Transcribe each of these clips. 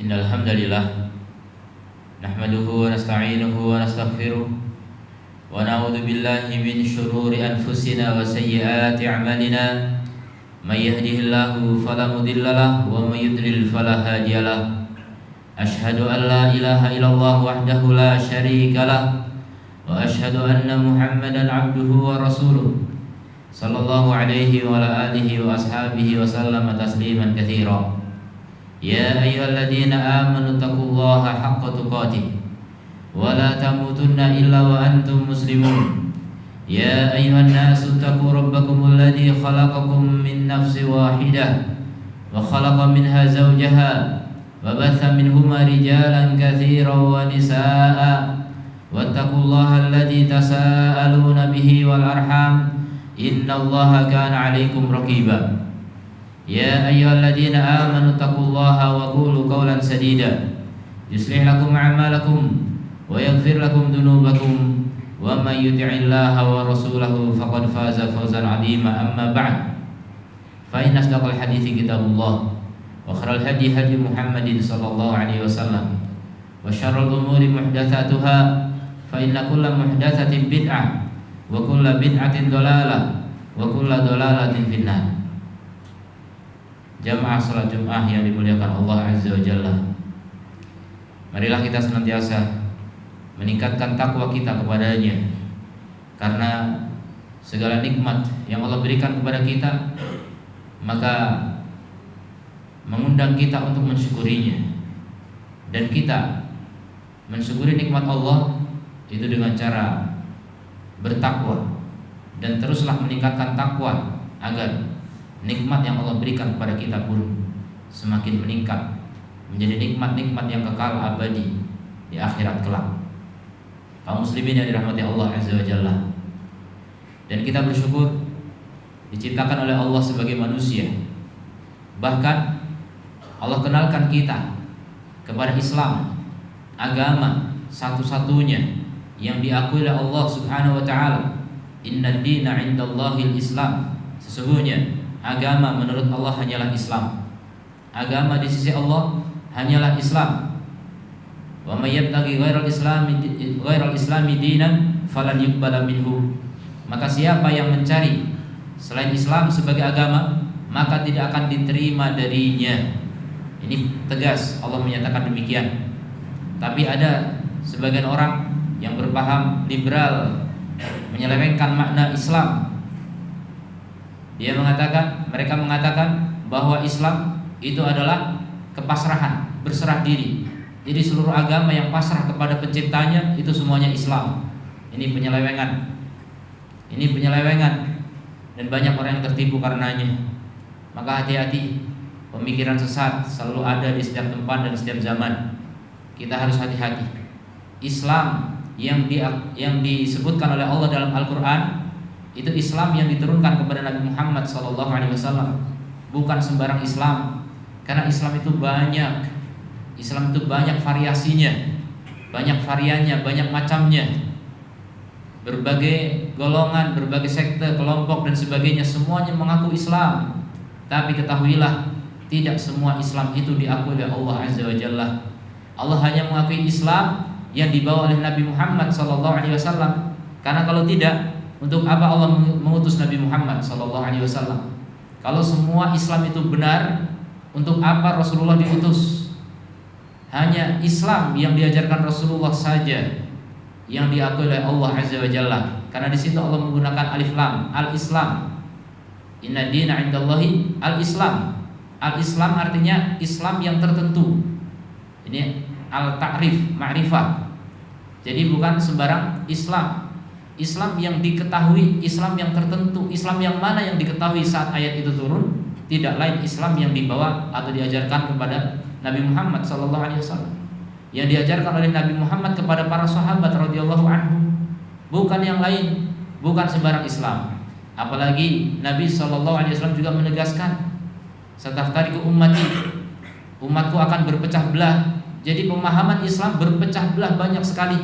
Innal hamdalillah nahmaduhu wa nasta'inuhu wa nastaghfiruh wa na'udzu billahi min shururi anfusina wa sayyiati a'malina may yahdihillahu fala mudhillalah wa may yudlil fala hadiyalah asyhadu an la ilaha illallah wahdahu la syarikalah wa asyhadu anna muhammadan abduhu wa rasuluh sallallahu alaihi wa ala alihi wa ashabihi wa sallama tasliman katsira. Ya ayyuhalladzina amanu taqullaha haqqa tuqatih wa la tamutunna illa wa antum muslimun. Ya ayyuhan nasu taqu rabbakumul ladzi khalaqakum min nafsin wahidah wa khalaqa minha zawjaha wa batha minhuma rijalan katsiran wa nisaa'a wattaqullaha alladzi tasaaluna bihi wal arham innallaha kana 'alaikum raqiba. Ya ayyuhalladzina amanu taqullaha wa qulu qawlan sadida yuslih lakum a'malakum wa yaghfir lakum dhunubakum wa may yuti'illaha wa rasulahu faqad faza fawzan 'azima. Amma ba'd, fa inna asdaqal hadithi kitabullah wa khairal hadi hadi Muhammadin sallallahu alaihi wasallam wa syarrul umuri muhdatsatuha fa inna kulla muhdatsatin bid'ah wa kulla bid'atin dhalalah wa kullu dhalalatin finnar. Jamaah salat Jumat yang dimuliakan Allah Azza wa Jalla, marilah kita senantiasa meningkatkan takwa kita kepadanya, karena segala nikmat yang Allah berikan kepada kita, maka mengundang kita untuk mensyukurinya. Dan kita mensyukuri nikmat Allah itu dengan cara bertakwa, dan teruslah meningkatkan takwa agar nikmat yang Allah berikan kepada kita pun semakin meningkat menjadi nikmat-nikmat yang kekal abadi di akhirat kelak. Kaum muslimin yang dirahmati Allah Azza wa Jalla, dan kita bersyukur diciptakan oleh Allah sebagai manusia. Bahkan Allah kenalkan kita kepada Islam, agama satu-satunya yang diakui oleh Allah Subhanahu wa taala. Inna dina 'indallahil Islam. Sesungguhnya agama menurut Allah hanyalah Islam. Agama di sisi Allah hanyalah Islam. Wa may yabtaghi ghairal islami dinan falan yuqbala minhu. Maka siapa yang mencari selain Islam sebagai agama, maka tidak akan diterima darinya. Ini tegas Allah menyatakan demikian. Tapi ada sebagian orang yang berpaham liberal, menyelewengkan makna Islam. Mereka mengatakan bahwa Islam itu adalah kepasrahan, berserah diri. Jadi seluruh agama yang pasrah kepada penciptanya itu semuanya Islam. Ini penyelewengan. Dan banyak orang yang tertipu karenanya. Maka hati-hati, pemikiran sesat selalu ada di setiap tempat dan setiap zaman. Kita harus hati-hati. Islam yang disebutkan oleh Allah dalam Al-Quran itu Islam yang diturunkan kepada Nabi Muhammad SAW, bukan sembarang Islam. Karena Islam itu banyak variasinya, banyak variannya, banyak macamnya. Berbagai golongan, berbagai sekte, kelompok dan sebagainya, semuanya mengaku Islam. Tapi ketahuilah, tidak semua Islam itu diakui oleh Allah Azza wa Jalla. Allah hanya mengakui Islam yang dibawa oleh Nabi Muhammad SAW. Karena kalau tidak, untuk apa Allah mengutus Nabi Muhammad SAW? Kalau semua Islam itu benar, untuk apa Rasulullah diutus? Hanya Islam yang diajarkan Rasulullah saja yang diakui oleh Allah Azza wa Jalla. Karena di situ Allah menggunakan alif lam, al-Islam. Inna dina 'indallahi al-Islam. Al-Islam artinya Islam yang tertentu. Ini al-ta'rif, ma'rifah. Jadi bukan sembarang Islam. Islam yang diketahui, Islam yang tertentu. Islam yang mana yang diketahui saat ayat itu turun? Tidak lain Islam yang dibawa atau diajarkan kepada Nabi Muhammad SAW, yang diajarkan oleh Nabi Muhammad kepada para sahabat radhiyallahu anhu. Bukan yang lain, bukan sembarang Islam. Apalagi Nabi SAW juga menegaskan, sataftariqu ummati, umatku akan berpecah belah. Jadi pemahaman Islam berpecah belah banyak sekali.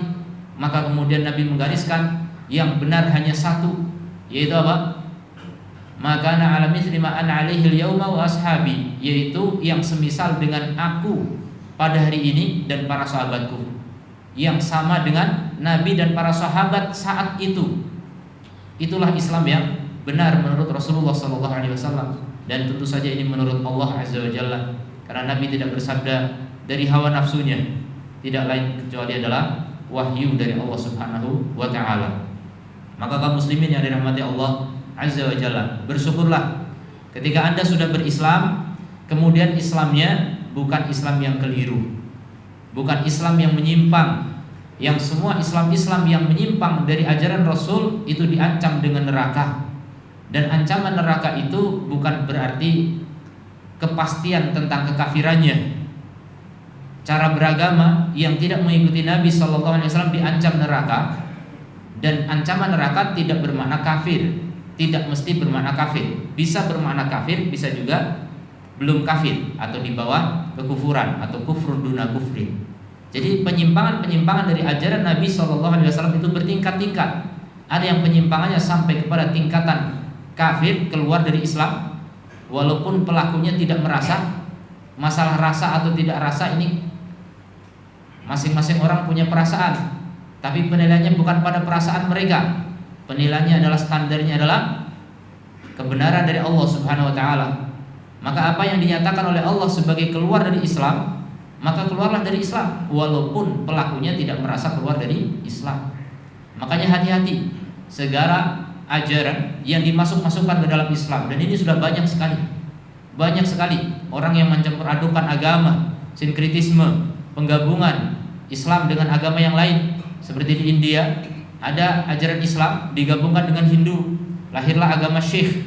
Maka kemudian Nabi menggariskan yang benar hanya satu, yaitu apa? Maka ana ala mithli ma ana alaihi al-yauma wa ashabi, yaitu yang semisal dengan aku pada hari ini dan para sahabatku, yang sama dengan Nabi dan para sahabat saat itu. Itulah Islam yang benar menurut Rasulullah SAW. Dan tentu saja ini menurut Allah Azza wa Jalla, karena Nabi tidak bersabda dari hawa nafsunya, tidak lain kecuali adalah wahyu dari Allah Subhanahu wa ta'ala. Maka kaum muslimin yang dirahmati Allah Azza wa Jalla, bersyukurlah ketika Anda sudah berislam, kemudian Islamnya bukan Islam yang keliru, bukan Islam yang menyimpang. Yang semua Islam yang menyimpang dari ajaran Rasul itu diancam dengan neraka. Dan ancaman neraka itu bukan berarti kepastian tentang kekafirannya. Cara beragama yang tidak mengikuti Nabi SAW diancam neraka. Dan ancaman neraka tidak bermakna kafir, tidak mesti bermakna kafir. Bisa bermakna kafir, bisa juga belum kafir atau di bawah kekufuran atau kufrun duna kufri. Jadi penyimpangan dari ajaran Nabi SAW itu bertingkat-tingkat. Ada yang penyimpangannya sampai kepada tingkatan kafir, keluar dari Islam, walaupun pelakunya tidak merasa. Masalah rasa atau tidak rasa ini masing-masing orang punya perasaan, tapi penilaiannya bukan pada perasaan mereka. Penilaiannya adalah, standarnya adalah kebenaran dari Allah Subhanahu wa taala. Maka apa yang dinyatakan oleh Allah sebagai keluar dari Islam, maka keluarlah dari Islam walaupun pelakunya tidak merasa keluar dari Islam. Makanya hati-hati segala ajaran yang dimasuk-masukkan ke dalam Islam, dan ini sudah banyak sekali. Banyak sekali orang yang mencampur adukan agama, sinkritisme, penggabungan Islam dengan agama yang lain. Seperti di India ada ajaran Islam digabungkan dengan Hindu, lahirlah agama Syekh.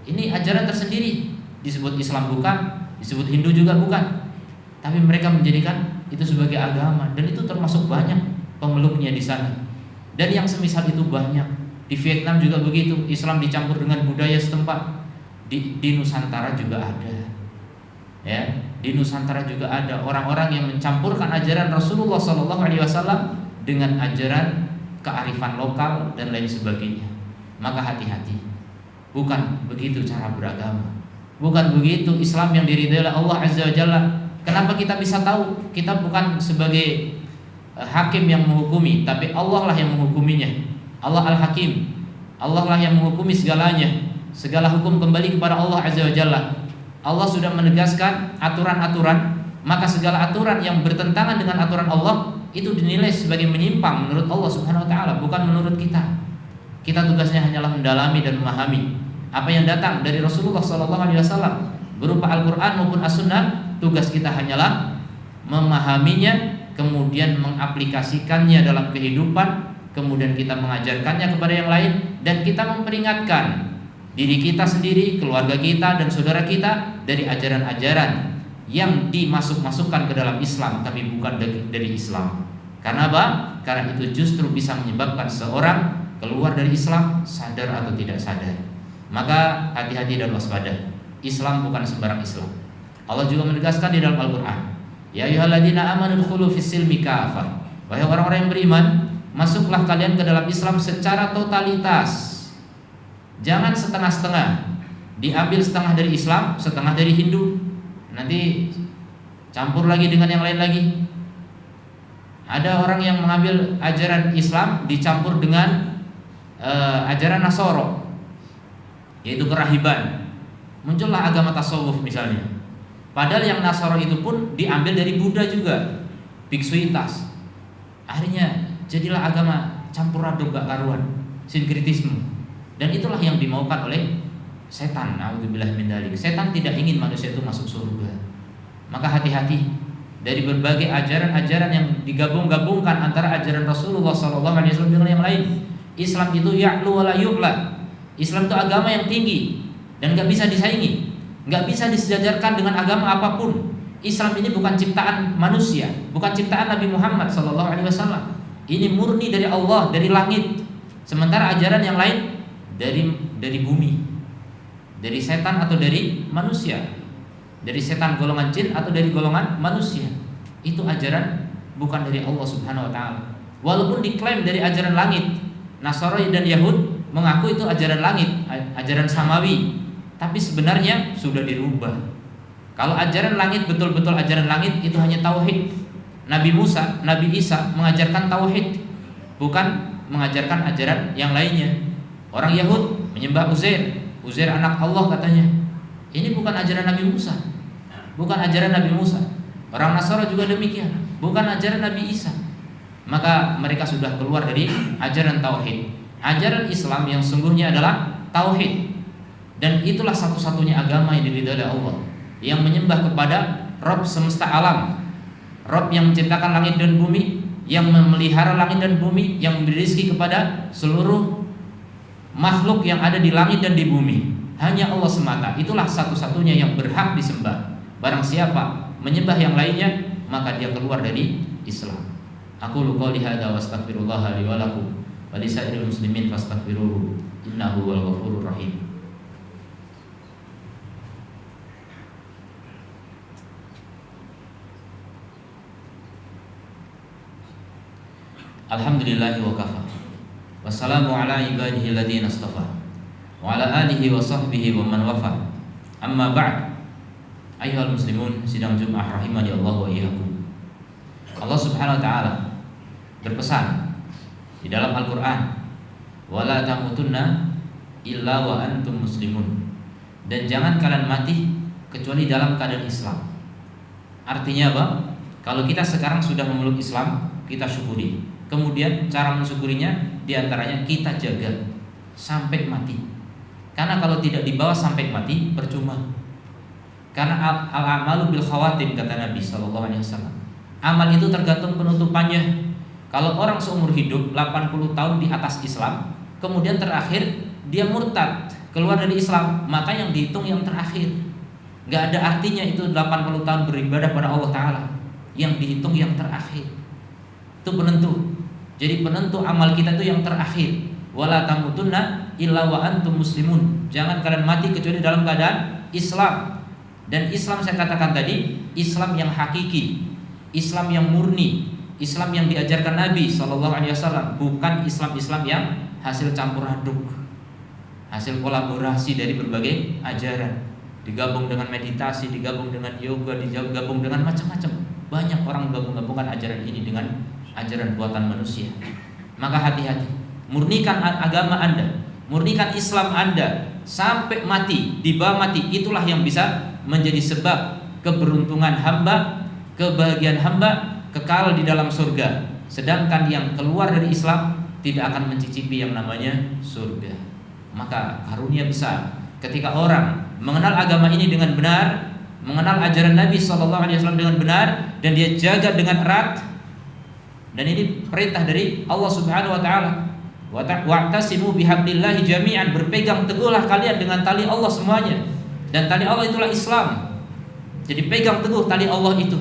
Ini ajaran tersendiri, disebut Islam bukan, disebut Hindu juga bukan, tapi mereka menjadikan itu sebagai agama, dan itu termasuk banyak pemeluknya di sana. Dan yang semisal itu banyak. Di Vietnam juga begitu, Islam dicampur dengan budaya setempat. Di Nusantara juga ada. Ya, di Nusantara juga ada orang-orang yang mencampurkan ajaran Rasulullah SAW dengan ajaran kearifan lokal dan lain sebagainya. Maka hati-hati. Bukan begitu cara beragama. Bukan begitu Islam yang diridhai oleh Allah Azza wa Jalla. Kenapa kita bisa tahu? Kita bukan sebagai hakim yang menghukumi, tapi Allah lah yang menghukuminya. Allah Al-Hakim. Allah lah yang menghukumi segalanya. Segala hukum kembali kepada Allah Azza wa Jalla. Allah sudah menegaskan aturan-aturan, maka segala aturan yang bertentangan dengan aturan Allah itu dinilai sebagai menyimpang menurut Allah Subhanahu wa taala, bukan menurut kita. Kita tugasnya hanyalah mendalami dan memahami apa yang datang dari Rasulullah SAW berupa Al-Quran maupun As-Sunnah. Tugas kita hanyalah memahaminya, kemudian mengaplikasikannya dalam kehidupan, kemudian kita mengajarkannya kepada yang lain, dan kita memperingatkan diri kita sendiri, keluarga kita, dan saudara kita dari ajaran-ajaran yang dimasuk-masukkan ke dalam Islam tapi bukan dari Islam. Karena apa? Karena itu justru bisa menyebabkan seorang keluar dari Islam, sadar atau tidak sadar. Maka hati-hati dan waspada. Islam bukan sembarang Islam. Allah juga menegaskan di dalam Al-Quran, ya ayyuhalladzina amanu dkhulu fis-silmi kafah. Wahai orang-orang yang beriman, masuklah kalian ke dalam Islam secara totalitas. Jangan setengah-setengah. Diambil setengah dari Islam, setengah dari Hindu, nanti campur lagi dengan yang lain lagi. Ada orang yang mengambil ajaran Islam dicampur dengan ajaran Nasoro, yaitu kerahiban. Muncullah agama tasawuf misalnya. Padahal yang Nasoro itu pun diambil dari Buddha juga, biksuitas. Akhirnya jadilah agama campur aduk gak karuan, sinkritisme. Dan itulah yang dimaukan oleh setan. A'udzubillah min dzalik. Setan tidak ingin manusia itu masuk surga. Maka hati-hati dari berbagai ajaran-ajaran yang digabung-gabungkan antara ajaran Rasulullah SAW dengan yang lain. Islam itu ya'lu wa la yu'la. Islam itu agama yang tinggi dan gak bisa disaingi, gak bisa disejajarkan dengan agama apapun. Islam ini bukan ciptaan manusia, bukan ciptaan Nabi Muhammad SAW. Ini murni dari Allah, dari langit. Sementara ajaran yang lain dari bumi, dari setan atau dari manusia, dari setan golongan jin atau dari golongan manusia. Itu ajaran bukan dari Allah Subhanahu wa taala. Walaupun diklaim dari ajaran langit, Nasrani dan Yahud mengaku itu ajaran langit, ajaran samawi, tapi sebenarnya sudah dirubah. Kalau ajaran langit betul-betul ajaran langit, itu hanya tauhid. Nabi Musa, Nabi Isa mengajarkan tauhid, bukan mengajarkan ajaran yang lainnya. Orang Yahud menyembah Uzair anak Allah katanya. Ini bukan ajaran Nabi Musa, bukan ajaran Nabi Musa. Orang Nasara juga demikian, bukan ajaran Nabi Isa. Maka mereka sudah keluar dari ajaran tauhid. Ajaran Islam yang sungguhnya adalah tauhid. Dan itulah satu-satunya agama yang diridhai oleh Allah, yang menyembah kepada Rabb semesta alam, Rabb yang menciptakan langit dan bumi, yang memelihara langit dan bumi, yang memberi rezeki kepada seluruh makhluk yang ada di langit dan di bumi. Hanya Allah semata. Itulah satu-satunya yang berhak disembah. Barang siapa menyembah yang lainnya, maka dia keluar dari Islam. Aku qouli hadza wa astaghfirullah li wa lakum wa li sa'iril muslimin fastaghfiruhu innahu wal ghafurur rahim. Alhamdulillahi wa kafa. Wassalamu ala ibadihi alladhina istafa wa ala alihi wa sahbihi wa man wafa. Amma ba'd. Ayyuhal muslimun, sidang Jumat rahimani Allah wa iyyakum. Allah Subhanahu wa taala berpesan di dalam Al-Qur'an, "Wala tamutunna illa wa antum muslimun. Dan jangan kalian mati kecuali dalam keadaan Islam. Artinya apa? Kalau kita sekarang sudah memeluk Islam, kita syukuri. Kemudian cara mensyukurinya diantaranya kita jaga sampai mati. Karena kalau tidak dibawa sampai mati percuma. Karena al-amalu bil khawatim, kata Nabi SAW. Amal itu tergantung penutupannya. Kalau orang seumur hidup 80 tahun di atas Islam, kemudian terakhir dia murtad, keluar dari Islam, maka yang dihitung yang terakhir. Gak ada artinya itu 80 tahun beribadah pada Allah Ta'ala. Yang dihitung yang terakhir. Itu penentu. Jadi penentu amal kita itu yang terakhir. Wala tamutunna illa wa antum muslimun. Jangan kalian mati kecuali dalam keadaan Islam. Dan Islam saya katakan tadi, Islam yang hakiki, Islam yang murni, Islam yang diajarkan Nabi SAW, bukan Islam yang hasil campur aduk, hasil kolaborasi dari berbagai ajaran, digabung dengan meditasi, digabung dengan yoga, digabung dengan macam-macam. Banyak orang menggabung-gabungkan ajaran ini dengan ajaran buatan manusia. Maka hati-hati, murnikan agama Anda, murnikan Islam Anda sampai mati, dibawa mati. Itulah yang bisa menjadi sebab keberuntungan hamba, kebahagiaan hamba, kekal di dalam surga. Sedangkan yang keluar dari Islam tidak akan mencicipi yang namanya surga. Maka karunia besar ketika orang mengenal agama ini dengan benar, mengenal ajaran Nabi SAW dengan benar, dan dia jaga dengan erat. Dan ini perintah dari Allah Subhanahu Wa Taala. Wa'tasimu bihablillahi jami'an, berpegang teguhlah kalian dengan tali Allah semuanya. Dan tali Allah itulah Islam. Jadi pegang teguh tali Allah itu.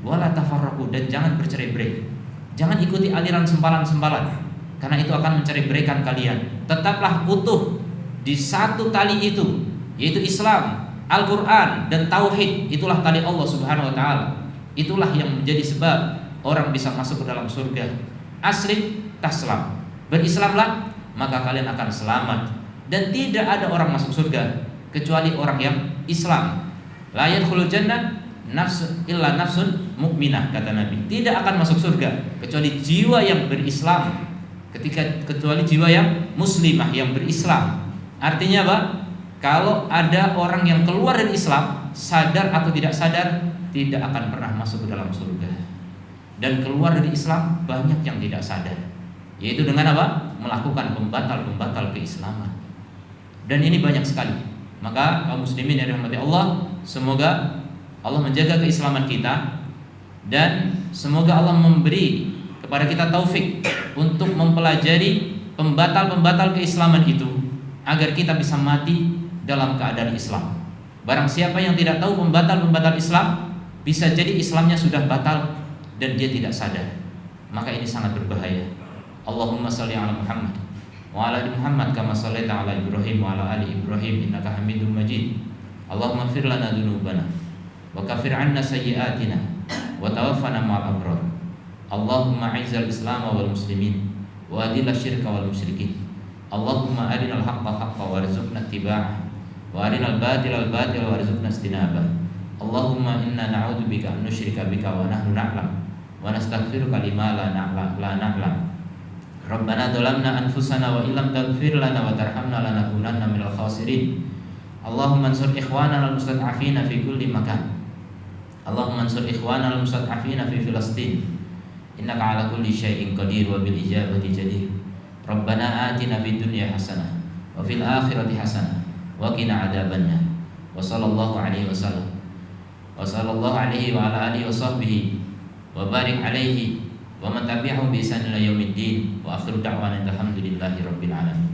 Wala tafarraqu, dan jangan bercerai-berai. Jangan ikuti aliran sempalan-sempalan, karena itu akan mencerai-beraikan kalian. Tetaplah utuh di satu tali itu, yaitu Islam, Al-Quran, dan Tauhid. Itulah tali Allah Subhanahu Wa Taala. Itulah yang menjadi sebab orang bisa masuk ke dalam surga. Aslim taslam, berislamlah maka kalian akan selamat. Dan tidak ada orang masuk surga kecuali orang yang Islam. La yadkhulul jannah illa nafsun mukminah, kata Nabi. Tidak akan masuk surga kecuali jiwa yang berislam. Kecuali jiwa yang muslimah, yang berislam. Artinya apa? Kalau ada orang yang keluar dari Islam, sadar atau tidak sadar, tidak akan pernah masuk ke dalam surga. Dan keluar dari Islam banyak yang tidak sadar, yaitu dengan apa? Melakukan pembatal-pembatal keislaman. Dan ini banyak sekali. Maka kaum muslimin yang dirahmati Allah, semoga Allah menjaga keislaman kita, dan semoga Allah memberi kepada kita taufik untuk mempelajari pembatal-pembatal keislaman itu, agar kita bisa mati dalam keadaan Islam. Barang siapa yang tidak tahu pembatal-pembatal Islam, bisa jadi Islamnya sudah batal dan dia tidak sadar. Maka ini sangat berbahaya. Allahumma shalli ala Muhammad wa ala ali Muhammad kama shallaita ala Ibrahim wa ala ali Ibrahim innaka Hamidum Majid. Allahumma ighfir lana dzunubana wa kaffir 'anna sayyi'atina wa tawaffana ma'al abrar. Allahumma 'izzal Islam wal muslimin wa adil asyirka wal musyrikin. Allahumma arinal haqqa haqqan warzuqna ittiba'ah wa arinal batila batila warzuqna istinabah. Allahumma inna na'udzubika an nusyrika bika wa nahnu na'lam wa nastaghfiruka lima la na'lam. Rabbana dzalamna anfusana wa illam taghfir lana wa tarhamna lanakunanna minal khasirin. Allahumma ansur ikhwanana al-mustad'afina fi kulli makan. Allahumma ansur ikhwanana al-mustad'afina fi Filastin. Innaka ala kulli syai'in qadir wa bil ijabati jadir. Rabbana atina fid dunya hasanah wa fil akhirati hasanah wa qina adzabannar. Wa sallallahu alaihi wasallam. Wa sallallahu alaihi wa ala alihi wa sahbihi wa barik alaihi wa man tabi'ahum bi ihsan ila yaumiddin. Wa akhiru da'wana alhamdulillahi rabbil alamin.